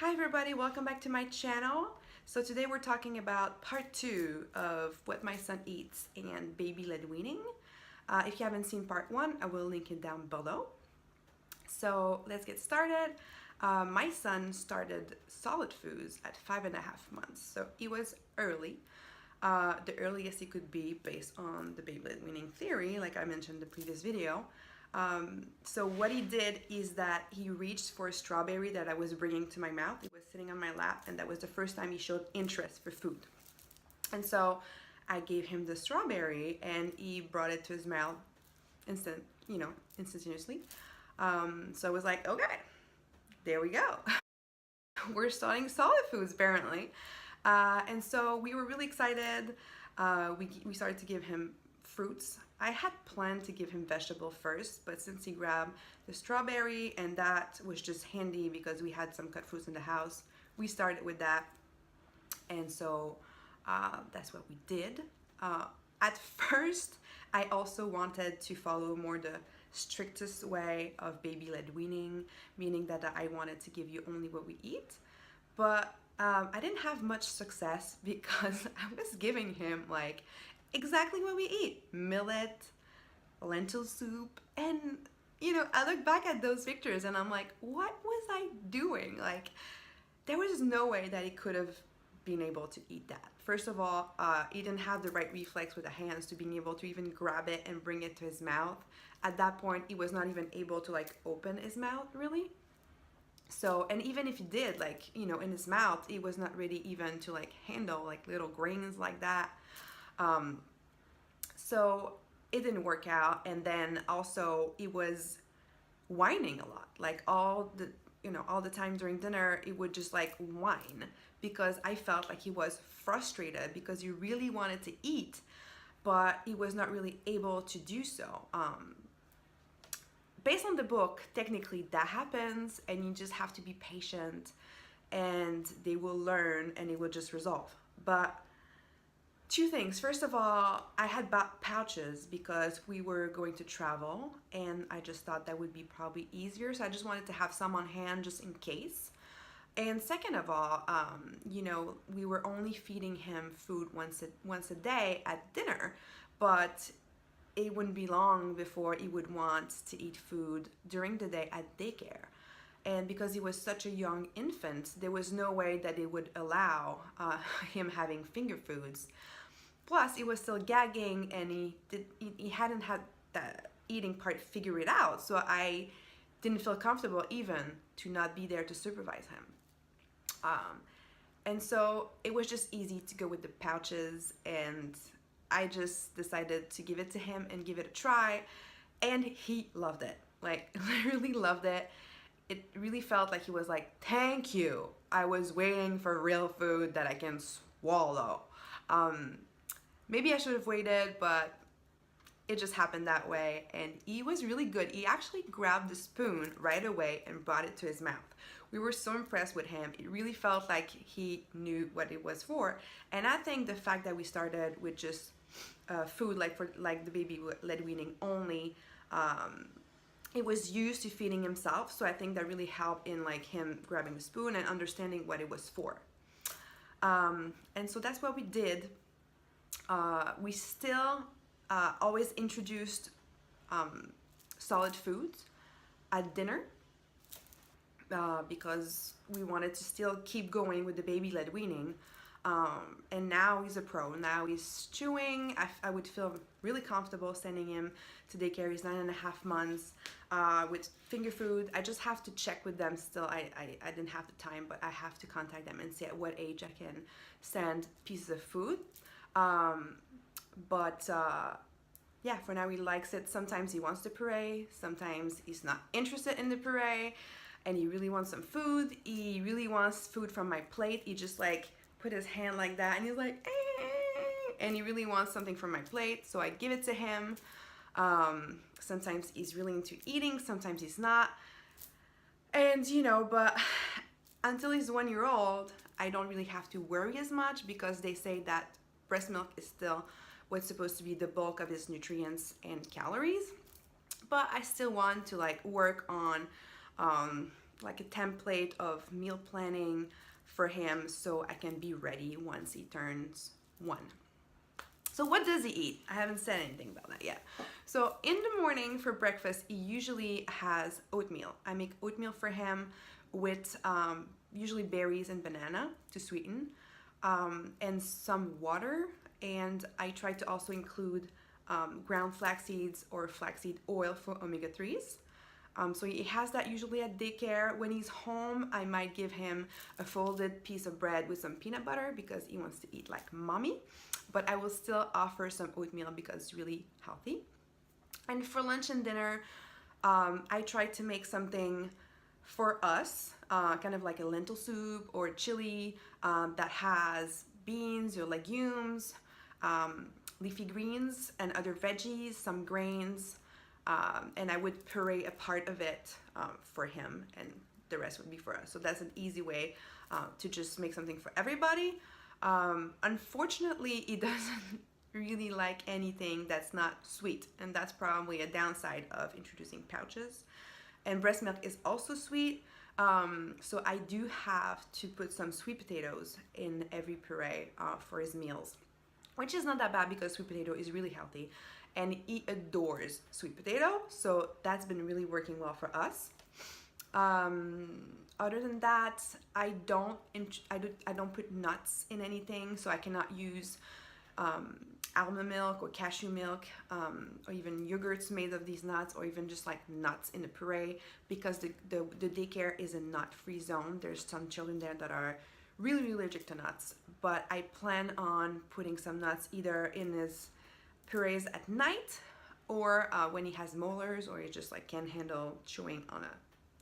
Hi everybody, welcome back to my channel. So today we're talking about part 2 of what my son eats and baby-led weaning. If you haven't seen part 1, I will link it down below. So let's get started. My son started solid foods at 5.5 months, so he was early. The earliest he could be based on the baby-led weaning theory, like I mentioned in the previous video. So what he did is that he reached for a strawberry that I was bringing to my mouth. It was sitting on my lap, and that was the first time he showed interest for food. And so I gave him the strawberry, and he brought it to his mouth instantaneously. So I was like, okay, there we go. We're starting solid foods apparently. And so we were really excited. We started to give him fruits. I had planned to give him vegetable first, but since he grabbed the strawberry and that was just handy because we had some cut fruits in the house, we started with that. And so that's what we did. At first, I also wanted to follow more the strictest way of baby-led weaning, meaning that I wanted to give you only what we eat. But I didn't have much success because I was giving him like exactly what we eat: millet, lentil soup, and I look back at those pictures and I'm like, what was I doing? Like, there was no way that he could have been able to eat that. First of all, he didn't have the right reflex with the hands to being able to even grab it and bring it to his mouth. At that point, he was not even able to like open his mouth really. So, and even if he did, like, in his mouth, it was not ready even to like handle like little grains like that. So it didn't work out. And then also it was whining a lot, like all the time during dinner, it would just like whine because I felt like he was frustrated because he really wanted to eat, but he was not really able to do so. Based on the book, technically that happens, and you just have to be patient and they will learn and it will just resolve. But two things. First of all, I had bought pouches because we were going to travel and I just thought that would be probably easier. So I just wanted to have some on hand just in case. And second of all, we were only feeding him food once a day at dinner, but it wouldn't be long before he would want to eat food during the day at daycare. And because he was such a young infant, there was no way that it would allow him having finger foods. Plus, he was still gagging, and he hadn't had that eating part figured out. So I didn't feel comfortable even to not be there to supervise him. And so it was just easy to go with the pouches, and I just decided to give it to him and give it a try, and he loved it. Like, literally loved it. It really felt like he was like, thank you. I was waiting for real food that I can swallow. Maybe I should have waited, but it just happened that way, and he was really good. He actually grabbed the spoon right away and brought it to his mouth. We were so impressed with him. It really felt like he knew what it was for, and I think the fact that we started with just food like the baby-led weaning only, it was used to feeding himself, so I think that really helped in like him grabbing the spoon and understanding what it was for. And so that's what we did. We still always introduced solid foods at dinner because we wanted to still keep going with the baby-led weaning. And now he's a pro. Now he's chewing. I would feel really comfortable sending him to daycare. He's 9.5 months with finger food. I just have to check with them still. I didn't have the time, but I have to contact them and see at what age I can send pieces of food. Yeah, for now he likes it. Sometimes he wants the puree, sometimes he's not interested in the puree, and he really wants some food. He really wants food from my plate. He just like put his hand like that and he's like, and he really wants something from my plate, so I give it to him. Sometimes he's really into eating, sometimes he's not. And but until he's 1 year old, I don't really have to worry as much because they say that breast milk is still what's supposed to be the bulk of his nutrients and calories. But I still want to like work on like a template of meal planning for him so I can be ready once he turns 1. So what does he eat? I haven't said anything about that yet. So in the morning for breakfast, he usually has oatmeal. I make oatmeal for him with usually berries and banana to sweeten, and some water. And I try to also include ground flax seeds or flaxseed oil for omega-3s. So he has that usually at daycare. When he's home, I might give him a folded piece of bread with some peanut butter because he wants to eat like mommy. But I will still offer some oatmeal because it's really healthy. And for lunch and dinner, I try to make something for us, kind of like a lentil soup or chili that has beans or legumes, leafy greens and other veggies, some grains, and I would puree a part of it for him, and the rest would be for us. So that's an easy way to just make something for everybody. Unfortunately, he doesn't really like anything that's not sweet, and that's probably a downside of introducing pouches. And breast milk is also sweet, so I do have to put some sweet potatoes in every puree for his meals, which is not that bad because sweet potato is really healthy and he adores sweet potato, so that's been really working well for us. Other than that, I don't put nuts in anything, so I cannot use almond milk or cashew milk, or even yogurts made of these nuts, or even just like nuts in the puree, because the daycare is a nut-free zone. There's some children there that are really allergic to nuts, but I plan on putting some nuts either in his purees at night, or when he has molars, or he just like can't handle chewing on a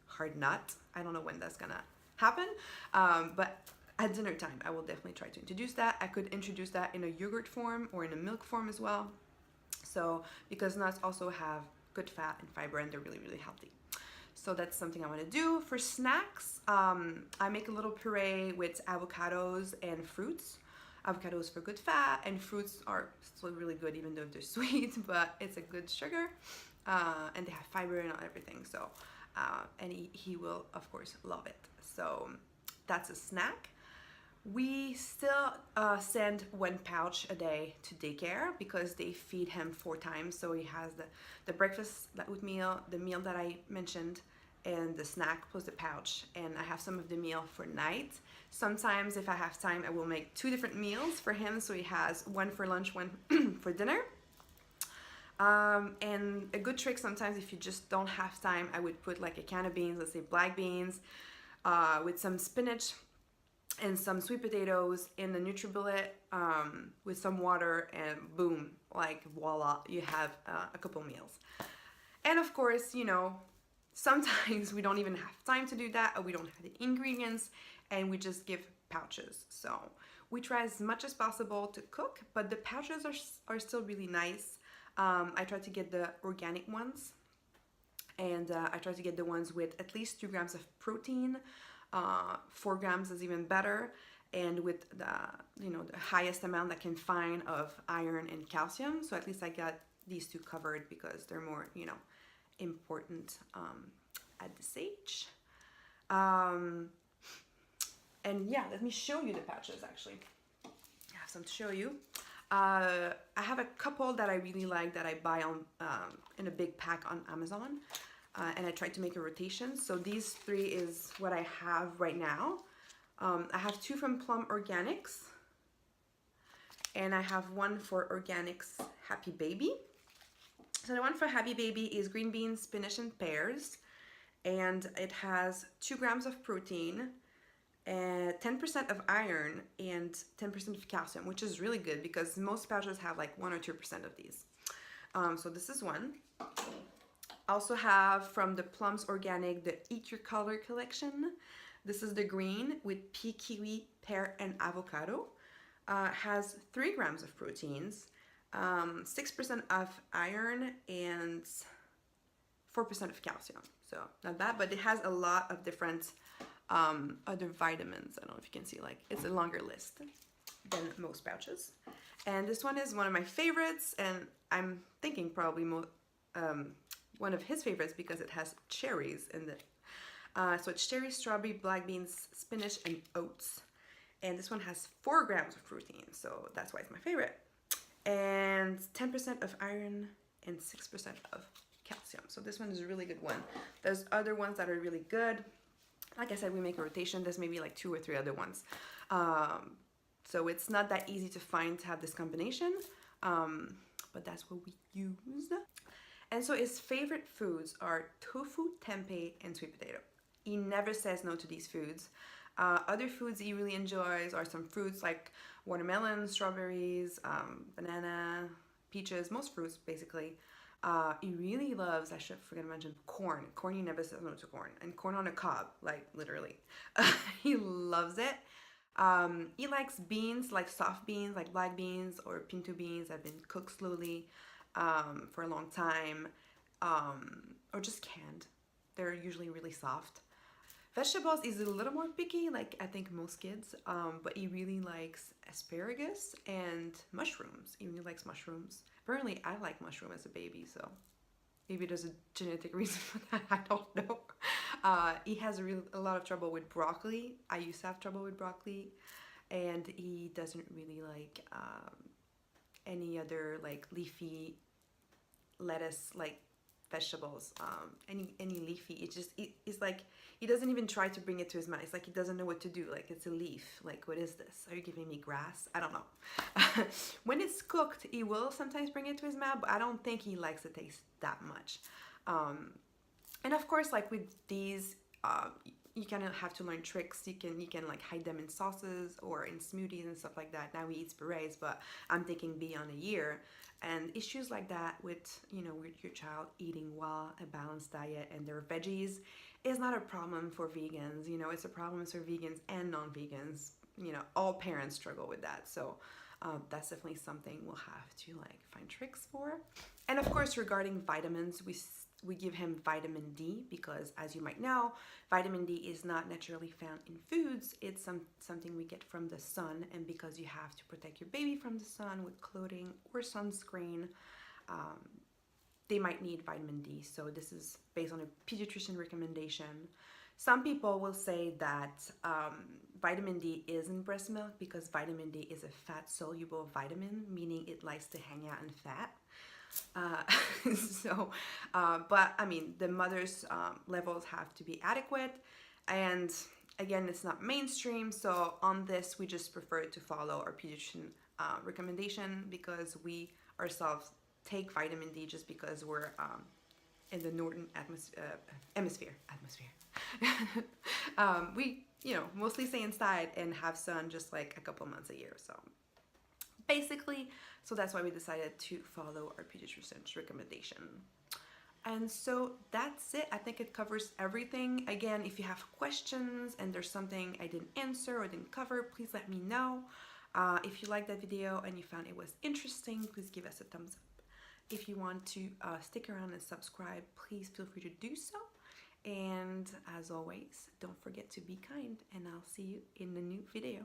hard nut. I don't know when that's gonna happen, but at dinner time I will definitely try to introduce that. I could introduce that in a yogurt form or in a milk form as well, so because nuts also have good fat and fiber and they're really healthy. So that's something I want to do. For snacks, I make a little puree with avocados and fruits. Avocados for good fat, and fruits are still really good even though they're sweet, but it's a good sugar, and they have fiber and everything. So and he will of course love it. So that's a snack. We still send 1 pouch a day to daycare because they feed him 4 times. So he has the breakfast, the oatmeal, the meal that I mentioned, and the snack plus the pouch. And I have some of the meal for night. Sometimes if I have time, I will make 2 different meals for him. So he has 1 for lunch, 1 for dinner. And a good trick sometimes, if you just don't have time, I would put like a can of beans, let's say black beans, with some spinach and some sweet potatoes in the NutriBullet, with some water, and boom, like voila, you have a couple meals. And of course, you know, sometimes we don't even have time to do that, or we don't have the ingredients, and we just give pouches. So we try as much as possible to cook, but the pouches are still really nice. I try to get the organic ones, and I try to get the ones with at least 2 grams of protein. 4 grams is even better, and with the highest amount that can find of iron and calcium. So at least I got these 2 covered because they're more important at this age. And yeah, let me show you the pouches. Actually, I have some to show you. I have a couple that I really like that I buy on in a big pack on Amazon, and I try to make a rotation. So these 3 is what I have right now. I have 2 from Plum Organics, and I have 1 for Organics Happy Baby. So the one for Happy Baby is green beans, spinach, and pears, and it has 2 grams of protein, 10% of iron, and 10% of calcium, which is really good because most pouches have like 1 or 2% of these. So this is one. Also have from the Plums Organic the Eat Your Color collection. This is the green with pea, kiwi, pear, and avocado. Has 3 grams of proteins, 6% of iron, and 4% of calcium. So not bad, but it has a lot of different other vitamins. I don't know if you can see, like it's a longer list than most pouches. And this one is one of my favorites, and I'm thinking probably one of his favorites because it has cherries in it. So it's cherry, strawberry, black beans, spinach, and oats. And this one has 4 grams of protein, so that's why it's my favorite. And 10% of iron and 6% of calcium. So this one is a really good one. There's other ones that are really good. Like I said, we make a rotation. There's maybe like 2 or 3 other ones. So it's not that easy to find to have this combination, but that's what we use. And so his favorite foods are tofu, tempeh, and sweet potato. He never says no to these foods. Other foods he really enjoys are some fruits like watermelon, strawberries, banana, peaches, most fruits basically. He really loves, I should forget to mention, corn. Corn, he never says no to corn. And corn on a cob, like literally. He loves it. He likes beans, like soft beans, like black beans or pinto beans that have been cooked slowly for a long time, or just canned. They're usually really soft. Vegetables is a little more picky, like I think most kids, but he really likes asparagus and mushrooms. He really likes mushrooms. Apparently, I like mushroom as a baby, so maybe there's a genetic reason for that. I don't know. He has a lot of trouble with broccoli. I used to have trouble with broccoli, and he doesn't really like any other like leafy lettuce like vegetables, any leafy. It's like he doesn't even try to bring it to his mouth. It's like he doesn't know what to do. Like, it's a leaf, like, what is this? Are you giving me grass? I don't know. When it's cooked, he will sometimes bring it to his mouth, but I don't think he likes the taste that much. And of course, like with these, you kind of have to learn tricks. You can like hide them in sauces or in smoothies and stuff like that. Now he eats purees, but I'm thinking beyond a year. And issues like that with, with your child eating well, a balanced diet, and their veggies is not a problem for vegans. It's a problem for vegans and non-vegans. All parents struggle with that. So that's definitely something we'll have to like find tricks for. And of course, regarding vitamins, we give him vitamin D because, as you might know, vitamin D is not naturally found in foods. It's something we get from the sun, and because you have to protect your baby from the sun with clothing or sunscreen, they might need vitamin D. So this is based on a pediatrician recommendation. Some people will say that vitamin D is in breast milk because vitamin D is a fat-soluble vitamin, meaning it likes to hang out in fat. But I mean, the mother's levels have to be adequate, and again, it's not mainstream. So on this, we just prefer to follow our pediatrician recommendation because we ourselves take vitamin D just because we're in the northern hemisphere. We mostly stay inside and have sun just like a couple months a year. So basically, so that's why we decided to follow our pediatrician's recommendation. And so that's it. I think it covers everything. Again, if you have questions and there's something I didn't answer or didn't cover, please let me know. If you liked that video and you found it was interesting, please give us a thumbs up. If you want to stick around and subscribe, please feel free to do so. And as always, don't forget to be kind, and I'll see you in the new video.